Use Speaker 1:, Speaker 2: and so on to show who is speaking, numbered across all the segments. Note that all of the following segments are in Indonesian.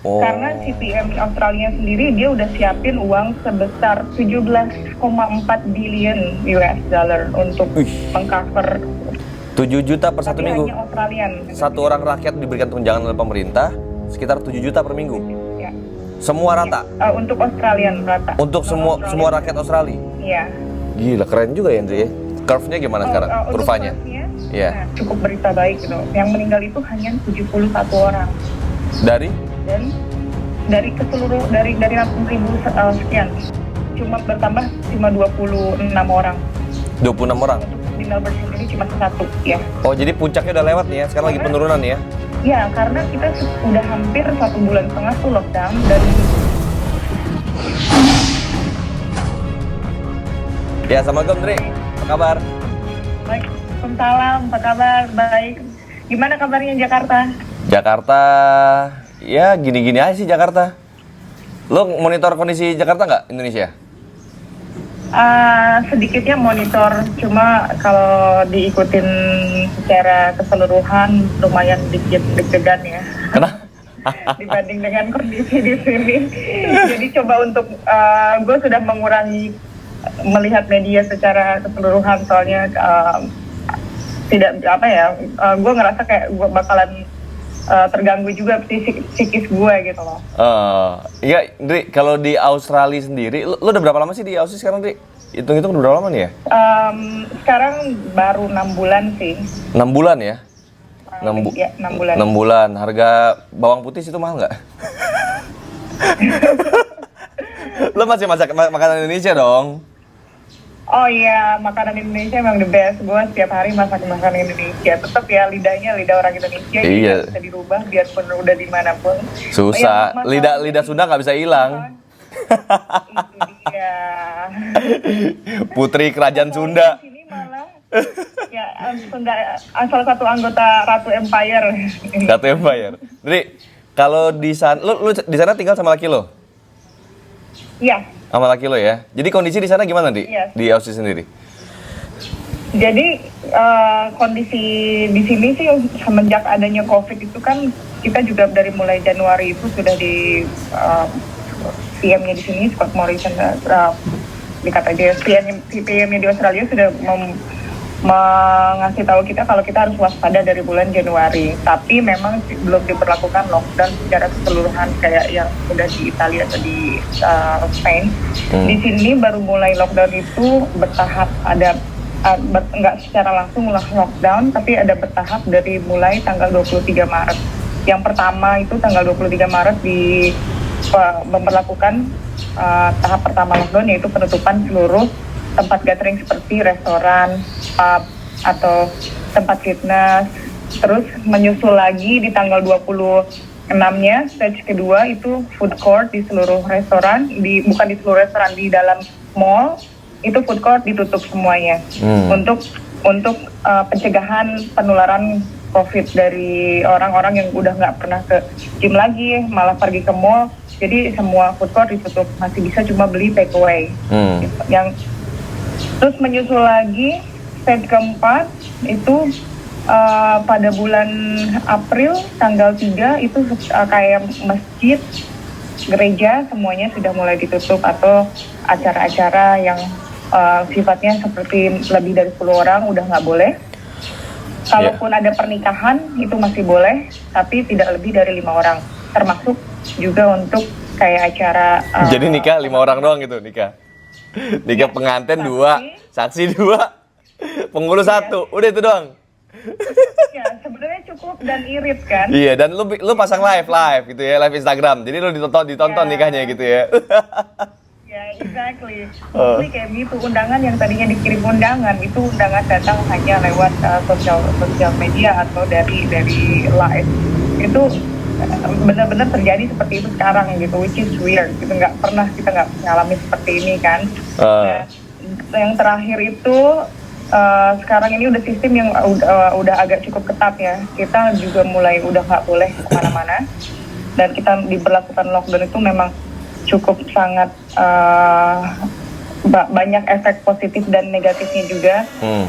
Speaker 1: Oh.
Speaker 2: Karena si PM Australia sendiri dia udah siapin uang sebesar 17,4 billion US dollar untuk mengcover
Speaker 1: 7 juta per satu minggu.
Speaker 2: hanya Australian.
Speaker 1: Satu orang rakyat diberikan tunjangan oleh pemerintah sekitar 7 juta per minggu.
Speaker 2: Ya.
Speaker 1: Semua rata.
Speaker 2: Untuk Australian rata.
Speaker 1: Untuk semua rakyat Australia.
Speaker 2: Iya.
Speaker 1: Gila, keren juga ya, Andri ya. Curve-nya gimana sekarang? Kurvanya? Iya.
Speaker 2: Nah, cukup berita baik gitu. Yang meninggal itu hanya 71 orang. Dari keseluruh dari 8.000 sekian. Cuma bertambah cuma 26 orang.
Speaker 1: 26 orang.
Speaker 2: Di Melbourne sendiri cuma satu ya.
Speaker 1: Oh, jadi puncaknya udah lewat nih ya. Sekarang lagi penurunan nih ya.
Speaker 2: Ya, karena kita udah hampir 1 bulan setengah tuh lockdown dan
Speaker 1: ya, Assalamualaikum, Dri. Apa kabar?
Speaker 2: baik. Salam, apa kabar? Baik. Gimana kabarnya Jakarta?
Speaker 1: Jakarta, ya gini-gini aja sih Jakarta. Lo monitor kondisi Jakarta nggak, Indonesia?
Speaker 2: Sedikitnya monitor, cuma kalau diikutin secara keseluruhan lumayan dikit deg-degan ya.
Speaker 1: Kenapa?
Speaker 2: Dibanding dengan kondisi di sini. Jadi coba untuk gue sudah mengurangi melihat media secara keseluruhan, soalnya tidak apa ya, gue ngerasa kayak gue bakalan terganggu juga psikis gue gitu loh.
Speaker 1: Iya, Dri, kalau di Australia sendiri, lo udah berapa lama sih di Australia sekarang, Dri? Hitung-hitung udah berapa lama nih ya?
Speaker 2: Sekarang baru 6 bulan sih.
Speaker 1: 6 bulan ya?
Speaker 2: 6 bulan.
Speaker 1: 6 bulan. Harga bawang putih situ mahal nggak? Lo masih masak makanan Indonesia dong?
Speaker 2: Oh iya, makanan Indonesia emang the best. Gue setiap hari masak makanan Indonesia. Tetap ya lidahnya lidah orang Indonesia.
Speaker 1: Iya.
Speaker 2: Bisa dirubah biarpun udah dimanapun.
Speaker 1: Susah. Lidah Sunda nggak bisa hilang.
Speaker 2: Itu dia.
Speaker 1: Putri Kerajaan Sunda.
Speaker 2: Ini malah ya salah satu anggota Ratu Empire.
Speaker 1: Ratu Empire. Dri, kalau di sana, lu di sana tinggal sama laki lo?
Speaker 2: Iya.
Speaker 1: Sama laki lo ya. Jadi kondisi di sana gimana, Di?
Speaker 2: Yes.
Speaker 1: Di Aussie sendiri?
Speaker 2: Jadi kondisi di sini sih semenjak adanya COVID itu kan kita juga dari mulai Januari itu sudah di PM-nya di sini Scott Morrison dikata aja PM-nya di Australia sudah mengasih tahu kita kalau kita harus waspada dari bulan Januari. Tapi memang belum diberlakukan lockdown secara keseluruhan kayak yang udah di Italia atau di Spain. Di sini baru mulai lockdown itu bertahap, ada nggak secara langsung lockdown, tapi ada bertahap dari mulai tanggal 23 Maret. Yang pertama itu tanggal 23 Maret memperlakukan tahap pertama lockdown, yaitu penutupan seluruh tempat gathering seperti restoran, pub, atau tempat fitness. Terus menyusul lagi di tanggal 26-nya, stage kedua itu food court di seluruh restoran, bukan di seluruh restoran, di dalam mall, itu food court ditutup semuanya. Untuk pencegahan penularan COVID dari orang-orang yang udah nggak pernah ke gym lagi, malah pergi ke mall. Jadi semua food court ditutup, masih bisa cuma beli take away. Terus menyusul lagi stage keempat itu pada bulan April tanggal 3 itu kayak masjid, gereja semuanya sudah mulai ditutup, atau acara-acara yang sifatnya seperti lebih dari 10 orang udah nggak boleh. Kalaupun ada pernikahan itu masih boleh, tapi tidak lebih dari 5 orang. Termasuk juga untuk kayak acara.
Speaker 1: Jadi nikah 5 orang doang gitu, nikah pengantin 2, saksi 2, pengurus 1, udah itu doang.
Speaker 2: Ya sebenarnya cukup dan irit kan.
Speaker 1: Iya, dan lu pasang live gitu ya, live Instagram. Jadi lu ditonton nikahnya gitu ya.
Speaker 2: Ya, exactly. Mostly kayak gitu, undangan yang tadinya dikirim undangan, itu undangan datang hanya lewat sosial media atau dari live. Itu benar-benar terjadi seperti itu sekarang gitu, which is weird. Kita nggak mengalami seperti ini kan. Nah, yang terakhir itu sekarang ini udah sistem yang udah agak cukup ketat ya. Kita juga mulai udah nggak boleh kemana-mana, dan kita diberlakukan lockdown itu memang cukup sangat banyak efek positif dan negatifnya juga.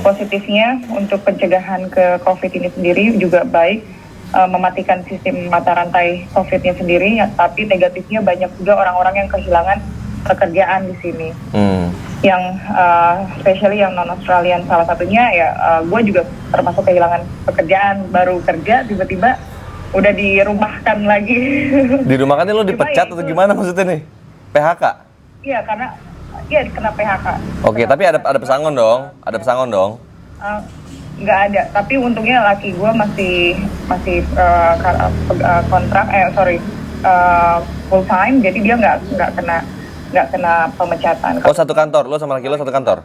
Speaker 2: Positifnya untuk pencegahan ke COVID ini sendiri juga baik. mematikan sistem mata rantai COVID-nya sendiri, ya, tapi negatifnya banyak juga orang-orang yang kehilangan pekerjaan di sini. Yang especially yang non Australian, salah satunya ya gue juga termasuk kehilangan pekerjaan, baru kerja tiba-tiba udah dirumahkan lagi.
Speaker 1: Dirumahkannya lo dipecat
Speaker 2: ya
Speaker 1: atau gimana maksudnya nih? PHK?
Speaker 2: Iya, karena kena PHK.
Speaker 1: Oke, tapi ada pesangon dong, ada pesangon dong.
Speaker 2: Nggak ada, tapi untungnya laki gue masih kontrak, full time, jadi dia nggak kena pemecatan.
Speaker 1: Oh, satu kantor, lo sama laki lo satu kantor?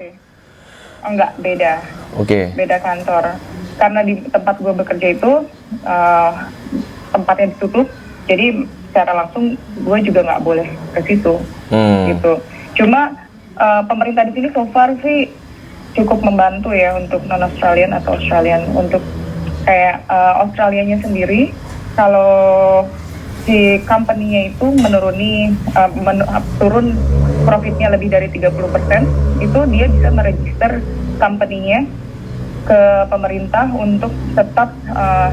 Speaker 2: Oh, enggak, beda.
Speaker 1: Oke.
Speaker 2: Beda kantor. Karena di tempat gue bekerja itu tempatnya ditutup, jadi secara langsung gue juga nggak boleh ke situ. Gitu. Cuma pemerintah di sini so far sih cukup membantu ya untuk non Australian atau Australian. Untuk kayak Australianya sendiri, kalau si company-nya itu turun profitnya lebih dari 30%, itu dia bisa meregister company-nya ke pemerintah untuk tetap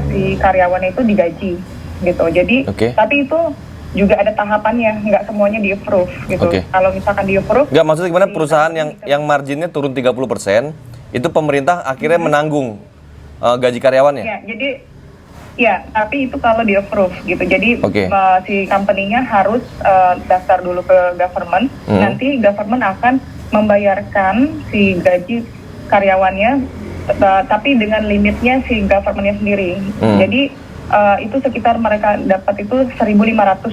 Speaker 2: si karyawannya itu digaji gitu. Jadi tapi itu juga ada tahapannya, nggak semuanya di-approve gitu. Kalau misalkan di-approve,
Speaker 1: nggak, maksudnya gimana perusahaan yang marginnya turun 30%, itu pemerintah akhirnya menanggung gaji karyawannya?
Speaker 2: Ya, jadi ya, tapi itu kalau di-approve gitu. Jadi si company-nya harus daftar dulu ke government, nanti government akan membayarkan si gaji karyawannya, tapi dengan limitnya si government-nya sendiri. Jadi itu sekitar mereka dapat itu 1.500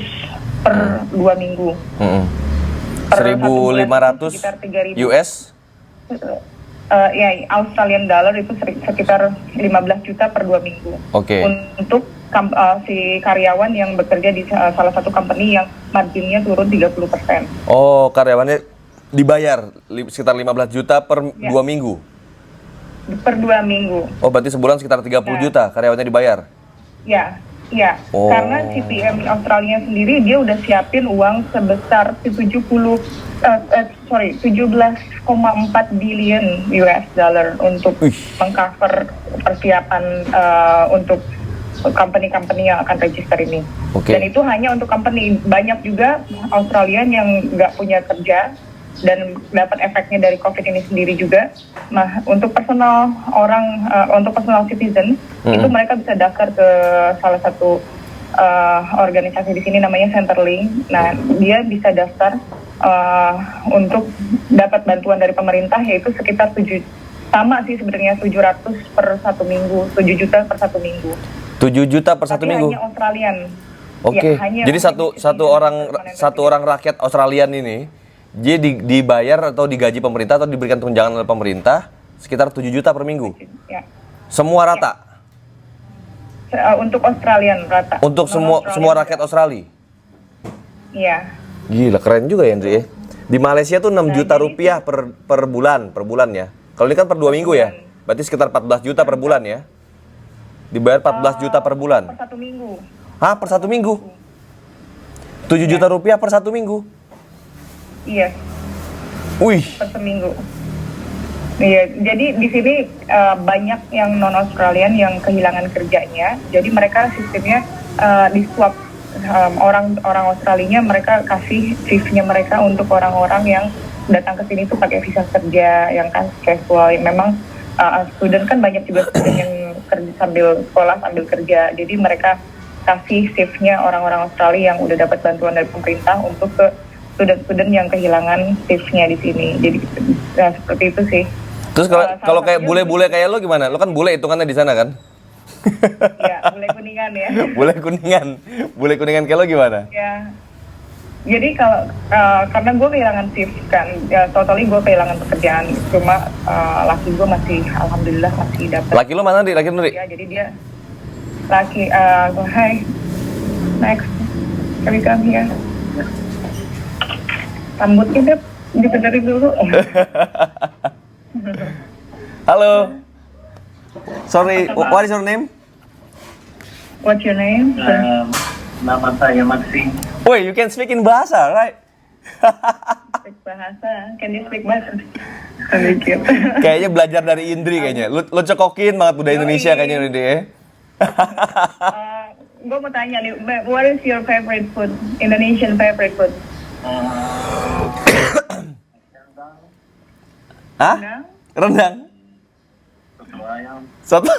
Speaker 2: per 2 minggu.
Speaker 1: 1.500 US?
Speaker 2: Ya, Australian dollar itu sekitar 15 juta per 2 minggu. Untuk si karyawan yang bekerja di salah satu company yang marginnya turun 30%.
Speaker 1: Oh, karyawannya dibayar sekitar 15 juta per 2 minggu?
Speaker 2: Per 2 minggu.
Speaker 1: Oh, berarti sebulan sekitar 30 juta karyawannya dibayar?
Speaker 2: Ya. Karena CPM Australia sendiri dia udah siapin uang sebesar 17,4 billion US dollar untuk mengcover persiapan untuk company-company yang akan register ini. Dan itu hanya untuk company. Banyak juga Australian yang nggak punya kerja dan dapat efeknya dari COVID ini sendiri juga. Nah, untuk personal untuk personal citizen, itu mereka bisa daftar ke salah satu organisasi di sini namanya Centrelink. Nah, dia bisa daftar untuk dapat bantuan dari pemerintah, yaitu sekitar 7 700 per 1 minggu, 7 juta per 1 minggu.
Speaker 1: 7 juta per 1 minggu?
Speaker 2: Hanya Australian.
Speaker 1: Jadi satu orang rakyat Australian ini, dia dibayar atau digaji pemerintah atau diberikan tunjangan oleh pemerintah sekitar 7 juta per minggu?
Speaker 2: Ya.
Speaker 1: Semua rata?
Speaker 2: Untuk Australian rata.
Speaker 1: Untuk semua rakyat Australia?
Speaker 2: Iya.
Speaker 1: Gila, keren juga ya, Andri ya. Di Malaysia tuh 6 juta rupiah per bulan ya. Kalau ini kan per 2 minggu ya. Berarti sekitar 14 juta per bulan ya. Dibayar 14 juta per bulan.
Speaker 2: Per 1 minggu.
Speaker 1: Hah, per 1 minggu? 7 juta rupiah per 1 minggu?
Speaker 2: Iya.
Speaker 1: Wih.
Speaker 2: Per seminggu. Iya, jadi di sini banyak yang non Australian yang kehilangan kerjanya. Jadi mereka sistemnya di swap orang Australinya, mereka kasih shiftnya mereka untuk orang-orang yang datang ke sini tuh pakai visa kerja yang casual. Yang memang student kan banyak juga student yang kerja sambil sekolah sambil kerja. Jadi mereka kasih shiftnya orang-orang Australia yang udah dapat bantuan dari pemerintah untuk ke student-student yang kehilangan shiftnya di sini. Jadi seperti itu sih.
Speaker 1: Terus kalau kayak bule-bule kayak lo gimana? Lo kan bule hitungannya di sana kan?
Speaker 2: Ya, bule kuningan ya.
Speaker 1: Bule kuningan kayak lo gimana?
Speaker 2: Ya. Jadi kalau karena gue kehilangan shift kan, ya totally gue kehilangan pekerjaan. Cuma laki gue masih, alhamdulillah masih dapat.
Speaker 1: Laki lo mana, Ri? Laki lo, Ri?
Speaker 2: Ya, jadi dia hi, next, can we come here? Rambutnya deh dibenerin dulu.
Speaker 1: Halo. Sorry, what is your name?
Speaker 2: What's your name?
Speaker 3: Nama saya Maxim.
Speaker 1: Wait, you can speak in bahasa, right?
Speaker 2: Speak bahasa. Can you speak bahasa? Sedikit.
Speaker 1: Kayaknya belajar dari Indri kayaknya. Lu cekokin banget budaya Indonesia kayaknya, Indri ya.
Speaker 2: gue mau tanya nih, what is your favorite food? Indonesian favorite food?
Speaker 1: Hah?
Speaker 2: Rendang?
Speaker 1: Rendang?
Speaker 3: Soto ayam.
Speaker 1: Soto?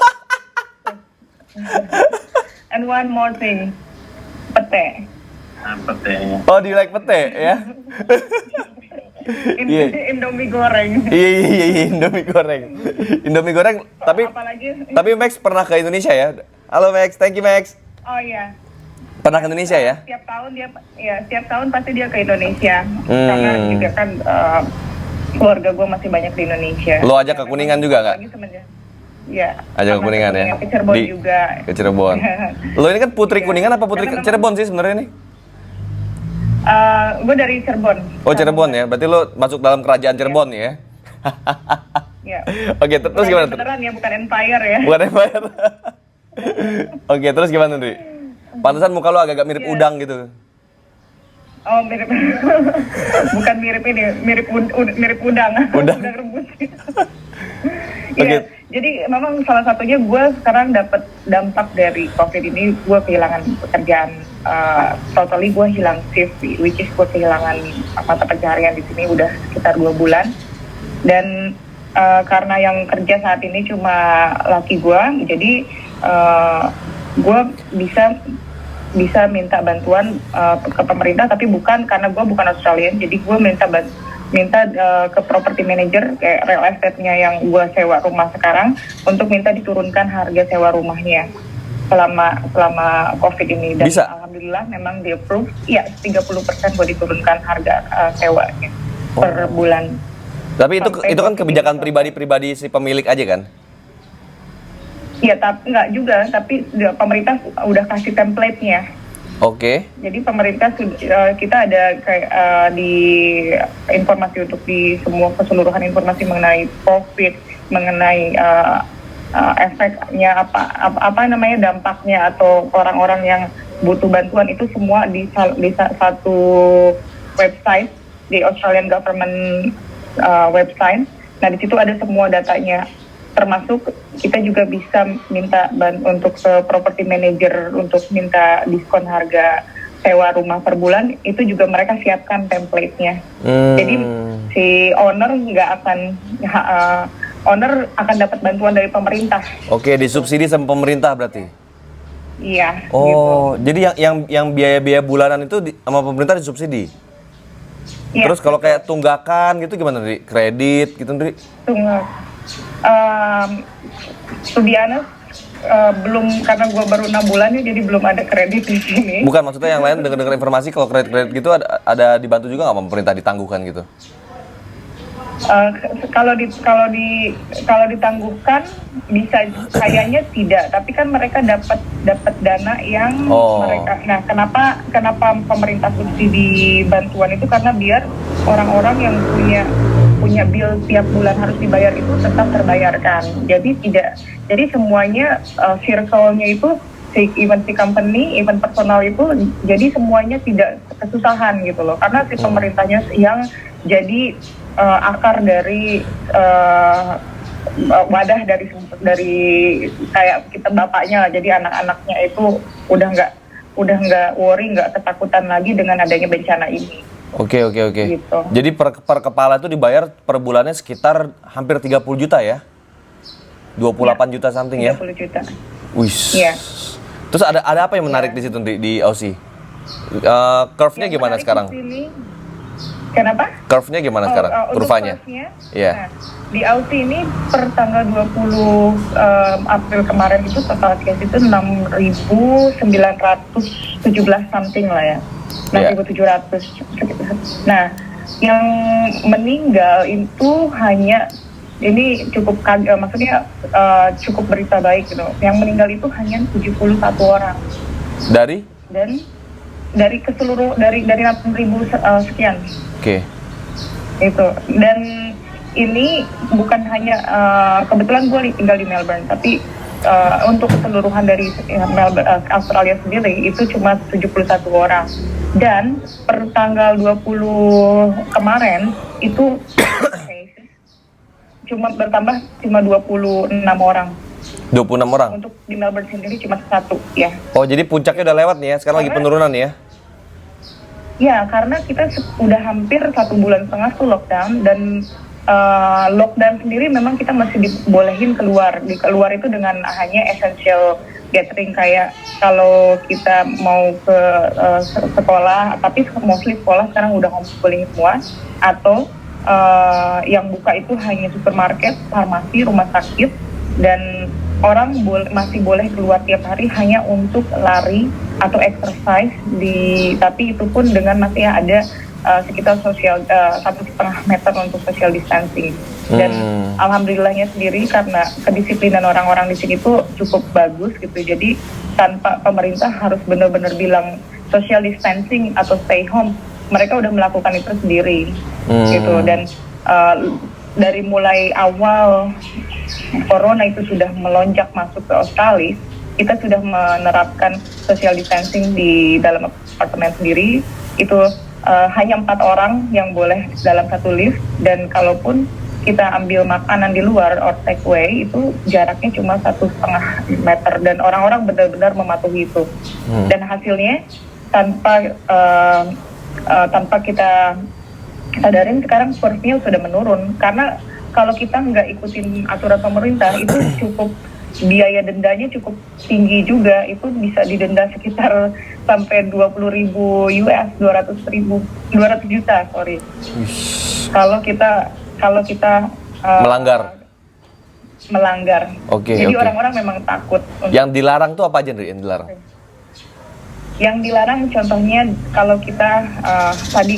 Speaker 2: And one more thing, pete.
Speaker 3: Pete.
Speaker 1: Oh, do you like pete ya? Iya.
Speaker 2: Indomie goreng.
Speaker 1: Iya, Indomie goreng. Indomie goreng, tapi Max pernah ke Indonesia ya? Halo Max, thank you Max.
Speaker 2: Oh iya.
Speaker 1: Pernah ke Indonesia ya?
Speaker 2: Setiap tahun pasti dia ke Indonesia. Karena juga kan keluarga gue masih banyak di Indonesia.
Speaker 1: Lo ajak ke Kuningan juga nggak?
Speaker 2: Iya.
Speaker 1: Ajak ke Kuningan ya?
Speaker 2: Ke Cirebon juga.
Speaker 1: Ke Cirebon. Lo ini kan putri Kuningan apa putri Cirebon sih sebenarnya nih?
Speaker 2: Gue dari Cirebon.
Speaker 1: Oh Cirebon ya, berarti lo masuk dalam kerajaan Cirebon ya?
Speaker 2: Iya.
Speaker 1: Oke, terus gimana?
Speaker 2: Beneran ya, bukan empire ya.
Speaker 1: Bukan empire. Oke, terus gimana Ndri? Pantesan muka lo agak-agak mirip udang gitu.
Speaker 2: Oh mirip, bukan mirip ini, mirip udang.
Speaker 1: Udang
Speaker 2: rebus.
Speaker 1: Oke.
Speaker 2: Iya, jadi memang salah satunya gue sekarang dapat dampak dari COVID ini, gue kehilangan pekerjaan. Totally gue hilang shift, which is gue kehilangan mata pencaharian di sini udah sekitar 2 bulan. Dan karena yang kerja saat ini cuma laki gue, jadi gue bisa minta bantuan ke pemerintah, tapi bukan karena gue bukan Australian, jadi gue minta ke property manager kayak real estate-nya yang gue sewa rumah sekarang untuk minta diturunkan harga sewa rumahnya selama COVID ini. Dan
Speaker 1: bisa?
Speaker 2: Alhamdulillah memang di approve, iya 30% gue diturunkan harga sewanya per bulan.
Speaker 1: Tapi itu kan kebijakan pribadi si pemilik aja kan?
Speaker 2: Iya, tapi enggak juga, tapi pemerintah udah kasih template-nya.
Speaker 1: Oke.
Speaker 2: Jadi pemerintah kita ada kayak di informasi untuk di semua keseluruhan informasi mengenai COVID, mengenai efeknya apa namanya dampaknya atau orang-orang yang butuh bantuan itu semua di satu website di Australian Government website. Nah di situ ada semua datanya. Termasuk kita juga bisa minta untuk ke property manager untuk minta diskon harga sewa rumah per bulan, itu juga mereka siapkan template-nya. Jadi si owner akan dapat bantuan dari pemerintah.
Speaker 1: Oke, disubsidi sama pemerintah berarti.
Speaker 2: Iya.
Speaker 1: Oh,
Speaker 2: gitu.
Speaker 1: jadi yang biaya-biaya bulanan itu sama pemerintah disubsidi.
Speaker 2: Ya.
Speaker 1: Terus kalau kayak tunggakan gitu gimana, Ndri? Kredit gitu, Ndri?
Speaker 2: To be honest, belum, karena gue baru 6 bulan ya, jadi belum ada kredit di sini.
Speaker 1: Bukan, maksudnya yang lain dengar informasi kalau kredit gitu ada dibantu juga nggak sama pemerintah, ditangguhkan gitu?
Speaker 2: Kalau ditangguhkan bisa, kayaknya tidak, tapi kan mereka dapat dana yang mereka. Nah, kenapa pemerintah subsidi bantuan itu, karena biar orang-orang yang punya bill tiap bulan harus dibayar itu tetap terbayarkan. Jadi semuanya circle-nya itu even si company, even personal itu, jadi semuanya tidak kesusahan gitu loh, karena si pemerintahnya yang jadi akar dari wadah dari kayak kita bapaknya lah. Jadi anak-anaknya itu udah nggak worry, nggak ketakutan lagi dengan adanya bencana ini.
Speaker 1: Oke.
Speaker 2: Gitu.
Speaker 1: Jadi per kepala itu dibayar per bulannya sekitar hampir 30 juta ya? 28 juta something ya?
Speaker 2: 30 juta.
Speaker 1: Wih.
Speaker 2: Iya.
Speaker 1: Terus ada apa yang menarik di situ di Aussie? Curve-nya gimana sekarang?
Speaker 2: Kenapa?
Speaker 1: Curve-nya gimana sekarang? Kurvanya? Iya.
Speaker 2: Nah, di Aussie ini per tanggal 20 April kemarin itu total case itu 6.917 something lah ya. 6.700. Nah, yang meninggal itu hanya, ini cukup maksudnya cukup berita baik gitu. Yang meninggal itu hanya 71 orang.
Speaker 1: Dari?
Speaker 2: Dan dari 6.000 sekian.
Speaker 1: Oke.
Speaker 2: Itu. Dan ini bukan hanya kebetulan gue tinggal di Melbourne, tapi untuk keseluruhan dari Australia sendiri itu cuma 71 orang. Dan per tanggal 20 kemarin itu cuma bertambah cuma 26 orang.
Speaker 1: 26 orang.
Speaker 2: Untuk di Melbourne sendiri cuma satu ya.
Speaker 1: Oh, jadi puncaknya udah lewat nih ya. Sekarang lagi penurunan nih ya.
Speaker 2: Ya, karena kita udah hampir 1,5 bulan tuh lockdown dan lockdown sendiri memang kita masih dibolehin keluar. Di keluar itu dengan hanya essential gathering, kayak kalau kita mau ke sekolah, tapi mostly sekolah sekarang udah homeschooling semua, atau yang buka itu hanya supermarket, farmasi, rumah sakit, dan orang masih boleh keluar tiap hari hanya untuk lari atau exercise tapi itu pun dengan masih ada sekitar 1,5 meter untuk social distancing. Dan alhamdulillahnya sendiri karena kedisiplinan orang-orang di sini tuh cukup bagus gitu. Jadi tanpa pemerintah harus benar-benar bilang social distancing atau stay home, mereka udah melakukan itu sendiri gitu. Dan dari mulai awal corona itu sudah melonjak masuk ke Australia, kita sudah menerapkan social distancing di dalam apartemen sendiri. Itu hanya 4 orang yang boleh dalam satu lift, dan kalaupun kita ambil makanan di luar or take away itu jaraknya cuma 1,5 meter, dan orang-orang benar-benar mematuhi itu. Dan hasilnya tanpa kita sadarin sekarang kursinya sudah menurun, karena kalau kita nggak ikutin aturan pemerintah itu cukup biaya dendanya cukup tinggi juga, itu bisa didenda sekitar sampai 20.000 US, 200 juta kalau kita melanggar. Jadi orang-orang memang takut.
Speaker 1: Yang dilarang tuh apa aja, Ndri? Yang dilarang
Speaker 2: contohnya kalau kita tadi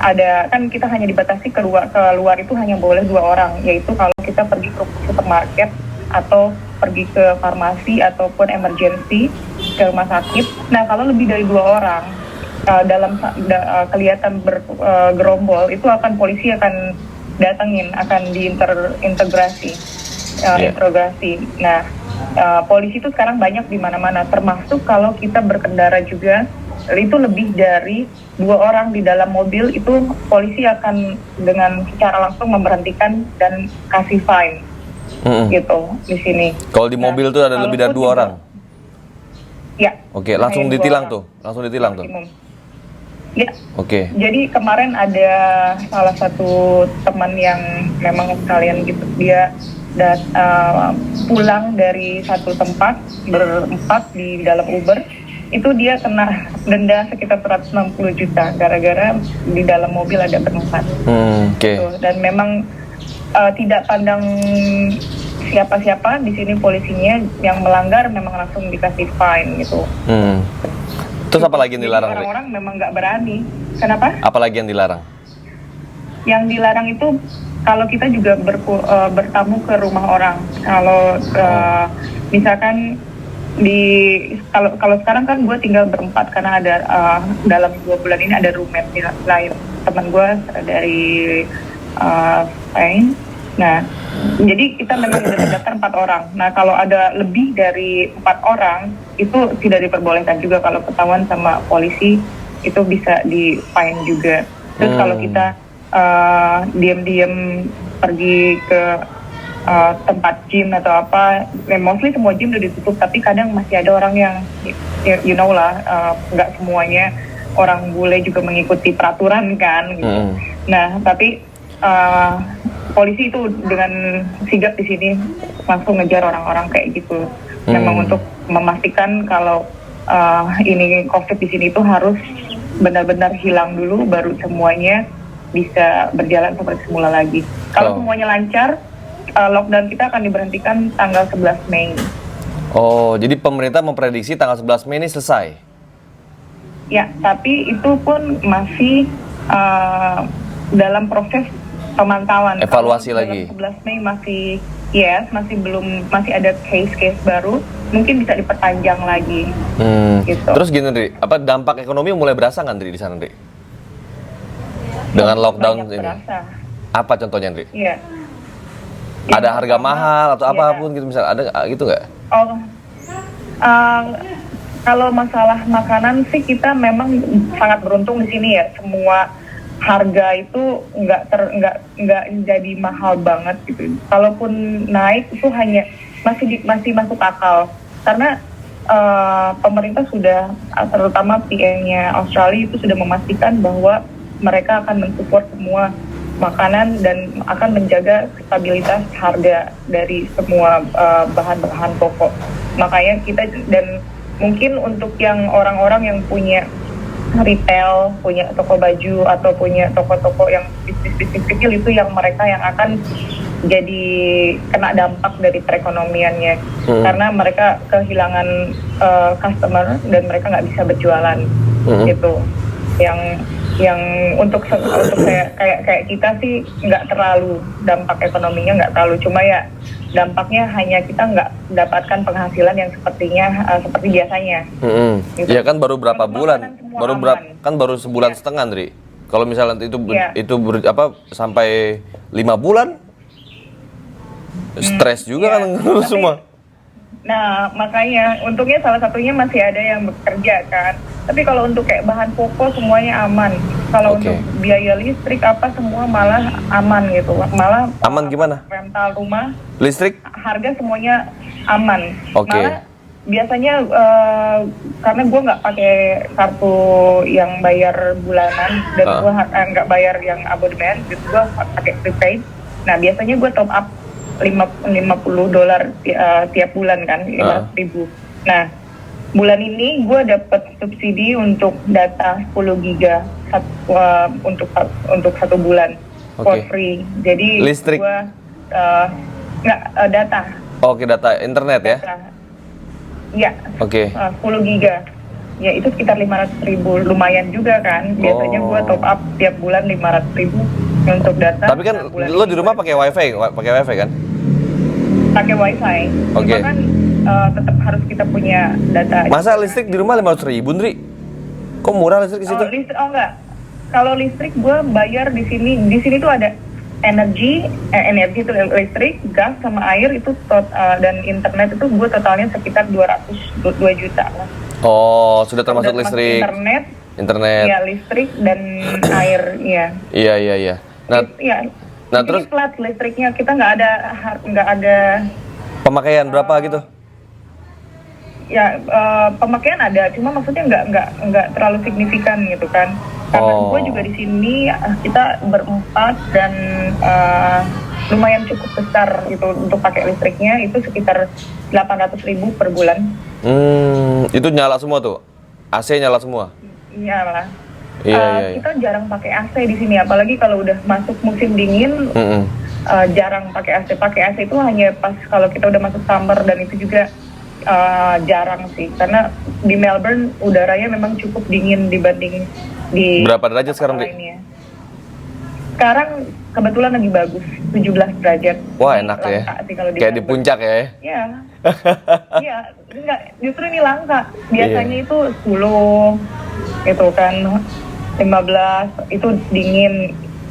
Speaker 2: ada kan kita hanya dibatasi keluar itu hanya boleh 2 orang, yaitu kalau kita pergi ke supermarket atau pergi ke farmasi ataupun emergency ke rumah sakit. Nah, kalau lebih dari 2 orang kelihatan bergerombol, itu akan polisi akan datangin, akan diintegrasi. Nah, polisi itu sekarang banyak di mana-mana, termasuk kalau kita berkendara juga. Itu lebih dari 2 orang di dalam mobil, itu polisi akan dengan secara langsung memberhentikan dan kasih fine gitu di sini.
Speaker 1: Kalau di mobil tuh ada lebih dari 2 orang?
Speaker 2: Ya.
Speaker 1: Oke, langsung ditilang tuh? Ya. Oke. Jadi kemarin ada salah satu teman yang memang sekalian gitu, dia pulang dari satu tempat berempat di dalam Uber, itu dia kena denda sekitar 160 juta gara-gara di dalam mobil ada berempat. Gitu. Dan memang tidak pandang siapa-siapa di sini, polisinya yang melanggar memang langsung dikasih fine gitu. Terus apa lagi yang dilarang?
Speaker 2: Orang-orang memang nggak berani. Kenapa?
Speaker 1: Apa lagi yang dilarang? Yang dilarang itu kalau kita juga bertamu ke rumah orang. Kalau misalkan kalau sekarang kan gue tinggal berempat karena ada dalam 2 bulan ini ada roommate lain, teman gue dari Spain. Nah, jadi kita memang sudah terdaftar 4 orang. Nah, kalau ada lebih dari 4 orang itu tidak diperbolehkan juga. Kalau ketahuan sama polisi itu bisa di fine juga. Terus kalau kita diam-diam pergi ke tempat gym atau apa, mostly semua gym udah ditutup, tapi kadang masih ada orang yang you know lah, nggak semuanya orang bule juga mengikuti peraturan kan gitu. Nah, tapi polisi itu dengan sigap di sini langsung ngejar orang-orang kayak gitu. Memang untuk memastikan kalau ini COVID di sini itu harus benar-benar hilang dulu, baru semuanya bisa berjalan seperti semula lagi. Kalau semuanya lancar, lockdown kita akan diberhentikan tanggal 11 Mei. Oh, jadi pemerintah memprediksi tanggal 11 Mei ini selesai?
Speaker 2: Ya, tapi itu pun masih dalam proses pemantauan.
Speaker 1: Evaluasi
Speaker 2: kalau
Speaker 1: lagi.
Speaker 2: 11 Mei masih ada case baru, mungkin bisa diperpanjang lagi. Gitu.
Speaker 1: Terus gini, Ndri, apa dampak ekonomi mulai berasa nggak, Ndri, di sana, Ndri? Dengan lockdown ini?
Speaker 2: Berasa.
Speaker 1: Apa contohnya, Ndri?
Speaker 2: Iya.
Speaker 1: Ada harga mahal atau apapun gitu, misal ada gitu nggak?
Speaker 2: Kalau masalah makanan sih kita memang sangat beruntung di sini ya. Semua harga itu nggak jadi mahal banget gitu. Kalaupun naik itu hanya masih masuk akal karena pemerintah sudah terutama PM-nya Australia itu sudah memastikan bahwa mereka akan mensupport semua makanan dan akan menjaga stabilitas harga dari semua bahan-bahan pokok. Makanya kita dan mungkin untuk yang orang-orang yang punya retail, punya toko baju atau punya toko-toko yang bisnis-bisnis kecil itu yang mereka yang akan jadi kena dampak dari perekonomiannya karena mereka kehilangan customer dan mereka nggak bisa berjualan gitu. Yang untuk kayak kita sih nggak terlalu dampak ekonominya nggak terlalu, cuma ya dampaknya hanya kita nggak mendapatkan penghasilan yang seperti biasanya.
Speaker 4: Gitu. Ya kan baru berapa bulan? Baru sebulan setengah, Andri. Kalau misalnya itu sampai 5 bulan, stres juga kan semua.
Speaker 2: Nah, makanya untungnya salah satunya masih ada yang bekerja kan. Tapi kalau untuk kayak bahan pokok semuanya aman. Kalau untuk biaya listrik apa semua malah aman gitu. Malah
Speaker 4: aman gimana?
Speaker 2: Rental rumah,
Speaker 4: listrik,
Speaker 2: harga semuanya aman.
Speaker 4: Malah
Speaker 2: biasanya karena gue nggak pakai kartu yang bayar bulanan dan gue nggak bayar yang abonemen, gitu gue pakai prepaid. Nah biasanya gue top up $50 tiap bulan kan, 500.000. Nah bulan ini gue dapat subsidi untuk data 10 giga untuk 1 bulan for free. Jadi
Speaker 4: listrik
Speaker 2: gue data.
Speaker 4: Oke, data internet ya.
Speaker 2: Iya. 10 giga. Ya itu sekitar 500.000, lumayan juga kan. Biasanya gue top up tiap bulan 500.000 untuk data.
Speaker 4: Tapi kan lo di rumah pakai wifi kan?
Speaker 2: Pakai wifi. Cuma kan tetap harus kita punya data.
Speaker 4: Masa listrik di rumah 500.000, Ndri? Kok murah listrik di situ?
Speaker 2: Enggak. Kalau listrik gue bayar di sini. Di sini tuh ada energi itu listrik, gas sama air itu dan internet itu gue totalnya sekitar 2 juta lah.
Speaker 4: Oh, sudah termasuk listrik. Internet.
Speaker 2: Ya, listrik dan air, ya.
Speaker 4: Iya. Nah, terus
Speaker 2: flat listriknya kita nggak ada
Speaker 4: pemakaian berapa gitu?
Speaker 2: Ya, pemakaian ada, cuma maksudnya nggak terlalu signifikan gitu kan. Karena gue juga di sini kita berempat dan lumayan cukup besar gitu untuk pakai listriknya itu sekitar 800.000 per bulan.
Speaker 4: Itu nyala semua tuh? AC nyala semua?
Speaker 2: Nyala.
Speaker 4: Iya.
Speaker 2: Kita jarang pakai AC di sini, apalagi kalau udah masuk musim dingin. Jarang pakai AC. Pakai AC itu hanya pas kalau kita udah masuk summer dan itu juga jarang sih, karena di Melbourne udaranya memang cukup dingin dibanding di
Speaker 4: berapa derajat sekarang, Dik?
Speaker 2: Sekarang kebetulan lagi bagus, 17 derajat.
Speaker 4: Wah, enak ya. Kayak di puncak ya.
Speaker 2: Iya. Iya, enggak, justru ini langka. Biasanya itu 10 gitu kan. 15 itu dingin.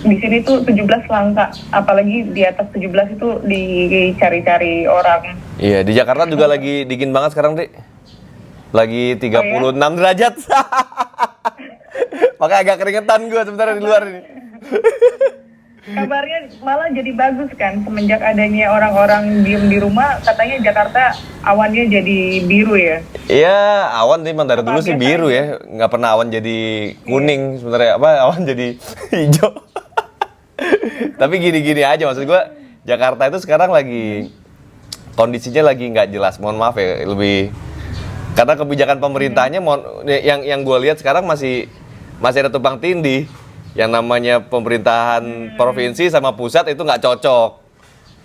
Speaker 2: Di sini tuh 17 langka, apalagi di atas 17 itu dicari-cari orang.
Speaker 4: Iya, di Jakarta juga lagi dingin banget sekarang, Dik. Lagi 36 derajat. Makanya agak keringetan gue sebentar di luar ini.
Speaker 2: Kabarnya malah jadi bagus kan, semenjak adanya orang-orang diem di rumah, katanya Jakarta awannya jadi biru ya.
Speaker 4: Iya, awan memang dari dulu sih biru ya, nggak pernah awan jadi kuning sebenarnya, awan jadi hijau. Tapi gini-gini aja, maksud gue Jakarta itu sekarang lagi kondisinya lagi nggak jelas, mohon maaf ya, lebih karena kebijakan pemerintahnya yang gue lihat sekarang masih ada tumpang tindih. Yang namanya pemerintahan provinsi sama pusat itu nggak cocok.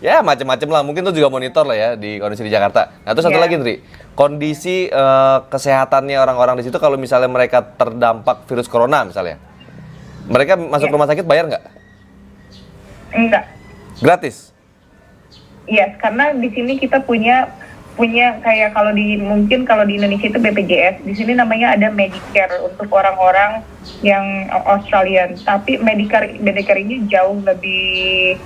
Speaker 4: Ya macam-macam lah, mungkin tuh juga monitor lah ya di kondisi di Jakarta. Nah terus satu lagi, Ndri, kondisi kesehatannya orang-orang di situ kalau misalnya mereka terdampak virus corona misalnya, mereka masuk rumah sakit bayar nggak?
Speaker 2: Enggak.
Speaker 4: Gratis?
Speaker 2: Iya, karena di sini kita punya kayak kalau di Indonesia itu BPJS, di sini namanya ada Medicare untuk orang-orang yang Australian. Tapi Medicare ini jauh lebih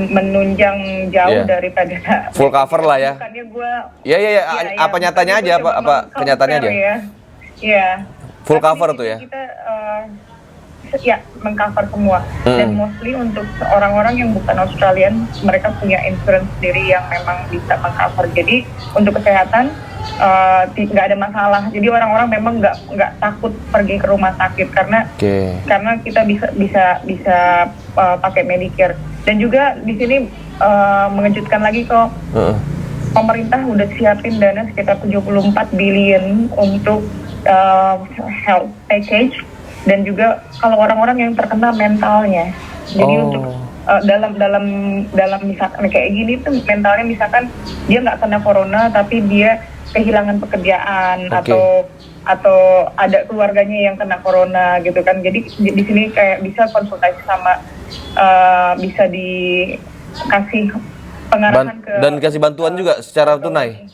Speaker 2: menunjang jauh daripada
Speaker 4: full cover lah ya.
Speaker 2: Bukannya gue.
Speaker 4: Iya. Apa nyatanya aja? Apa kenyataannya aja?
Speaker 2: Iya.
Speaker 4: Full cover tuh ya?
Speaker 2: Kita ya mengcover semua. Dan mostly untuk orang-orang yang bukan Australian, mereka punya insurance sendiri yang memang bisa mengcover. Jadi untuk kesehatan nggak ada masalah. Jadi orang-orang memang nggak takut pergi ke rumah sakit karena kita bisa pakai Medicare. Dan juga di sini mengejutkan lagi kok, pemerintah udah siapin dana sekitar 74 billion untuk health package. Dan juga kalau orang-orang yang terkena mentalnya, jadi untuk dalam misalkan kayak gini tuh mentalnya, misalkan dia nggak kena corona tapi dia kehilangan pekerjaan atau ada keluarganya yang kena corona gitu kan. Jadi di sini kayak bisa konsultasi sama bisa dikasih pengarahan
Speaker 4: dan kasih bantuan juga secara tunai.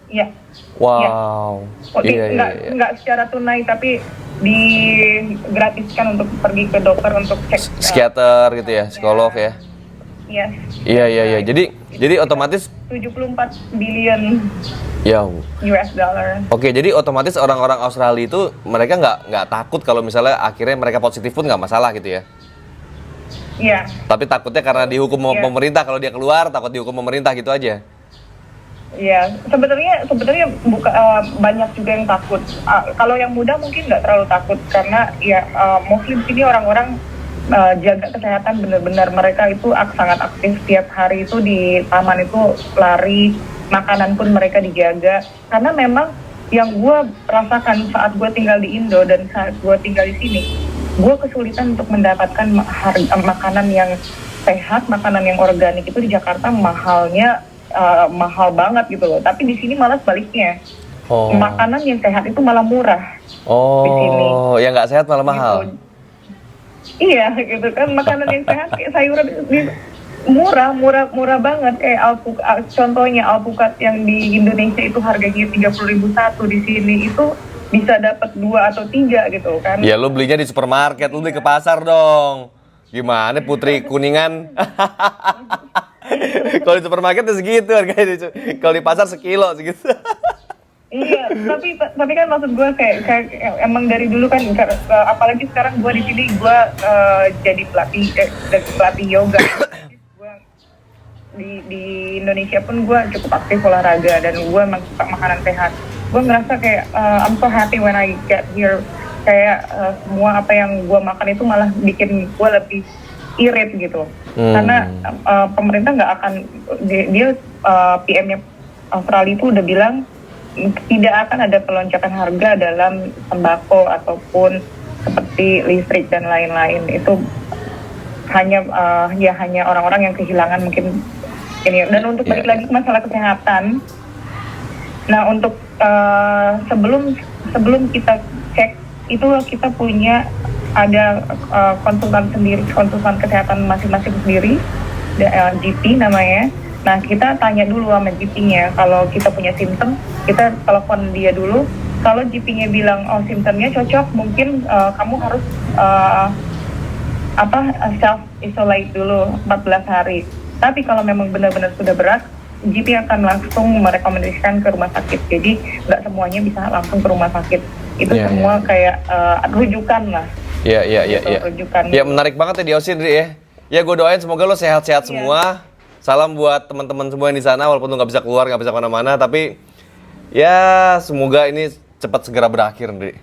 Speaker 2: Iya.
Speaker 4: Wow.
Speaker 2: Nggak secara tunai tapi digratiskan untuk pergi ke dokter untuk cek
Speaker 4: psikiater gitu ya, psikolog ya.
Speaker 2: Yes.
Speaker 4: Iya. Jadi otomatis
Speaker 2: 74 billion US dollar.
Speaker 4: Oke, jadi otomatis orang-orang Australia itu mereka nggak takut kalau misalnya akhirnya mereka positif pun nggak masalah gitu ya?
Speaker 2: Iya.
Speaker 4: Tapi takutnya karena dihukum pemerintah, kalau dia keluar takut dihukum pemerintah gitu aja.
Speaker 2: Iya, sebenarnya banyak juga yang takut. Kalau yang muda mungkin nggak terlalu takut karena mostly di sini orang-orang jaga kesehatan benar-benar. Mereka itu sangat aktif tiap hari itu di taman itu lari, makanan pun mereka dijaga. Karena memang yang gue rasakan saat gue tinggal di Indo dan saat gue tinggal di sini, gue kesulitan untuk mendapatkan makanan yang sehat, makanan yang organik itu di Jakarta mahal banget gitu loh. Tapi di sini malah sebaliknya. Makanan yang sehat itu malah murah. Di sini.
Speaker 4: Yang nggak sehat malah mahal.
Speaker 2: Gitu. Iya, gitu kan. Makanan yang sehat kayak sayuran murah banget. Kayak contohnya alpukat yang di Indonesia itu harganya 30.000 satu, di sini itu bisa dapat 2 atau 3 gitu kan.
Speaker 4: Ya lu belinya di supermarket, lu beli ke pasar dong. Gimana Putri Kuningan? Kalau di supermarket tuh segitu harganya, kalau di pasar sekilo segitu.
Speaker 2: Iya, tapi kan maksud gue kayak emang dari dulu kan, apalagi sekarang gue di sini gue jadi pelatih yoga. Gue di Indonesia pun gue cukup aktif olahraga dan gue emang suka makanan sehat. Gue ngerasa kayak I'm so happy when I get here. Kayak semua apa yang gue makan itu malah bikin gue lebih irit gitu. Karena pemerintah nggak akan, dia PM-nya Australia itu udah bilang tidak akan ada pelonjakan harga dalam tembakau ataupun seperti listrik dan lain-lain. Itu hanya orang-orang yang kehilangan mungkin ini. Dan untuk balik lagi ke masalah kesehatan, nah untuk sebelum kita cek itu kita punya ada konsultan kesehatan masing-masing sendiri, GP namanya. Nah, kita tanya dulu sama GP-nya. Kalau kita punya simptom, kita telepon dia dulu. Kalau GP-nya bilang, oh simptomnya cocok, mungkin kamu harus self-isolate dulu 14 hari. Tapi kalau memang benar-benar sudah berat, GP akan langsung merekomendasikan ke rumah sakit. Jadi nggak semuanya bisa langsung ke rumah sakit. Itu semua kayak rujukan lah. Iya.
Speaker 4: Ya menarik banget ya di Aussie, Dri ya. Ya gue doain semoga lo sehat-sehat semua. Salam buat teman-teman semua yang di sana, walaupun lo nggak bisa keluar, nggak bisa kemana-mana, tapi ya semoga ini cepat segera berakhir, Dri.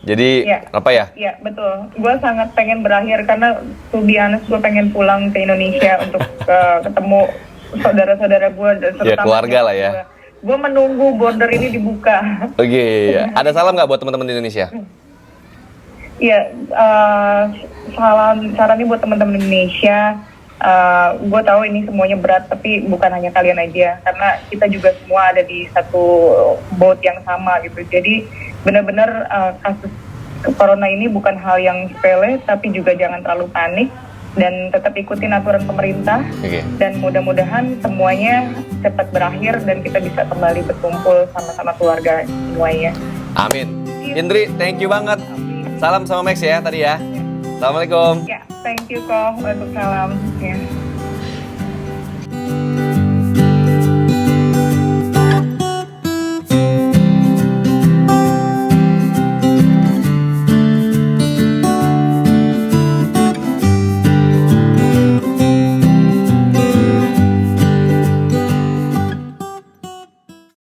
Speaker 4: Jadi apa ya? Iya
Speaker 2: betul. Gue sangat pengen berakhir karena to be honest gue pengen pulang ke Indonesia untuk ketemu saudara-saudara gue dan
Speaker 4: terutama keluarga lah ya.
Speaker 2: Gue menunggu border ini dibuka.
Speaker 4: Oke. Ada salam nggak buat teman-teman di Indonesia?
Speaker 2: Iya, sarannya buat teman-teman Indonesia. Gue tahu ini semuanya berat, tapi bukan hanya kalian aja, karena kita juga semua ada di satu boat yang sama gitu. Jadi benar-benar kasus corona ini bukan hal yang sepele, tapi juga jangan terlalu panik dan tetap ikutin aturan pemerintah. Dan mudah-mudahan semuanya cepat berakhir dan kita bisa kembali berkumpul sama-sama keluarga semuanya.
Speaker 4: Amin. Indri, thank you banget. Salam sama Max ya tadi ya. Assalamualaikum.
Speaker 2: Ya, thank you kok. Waalaikumsalam. Ya.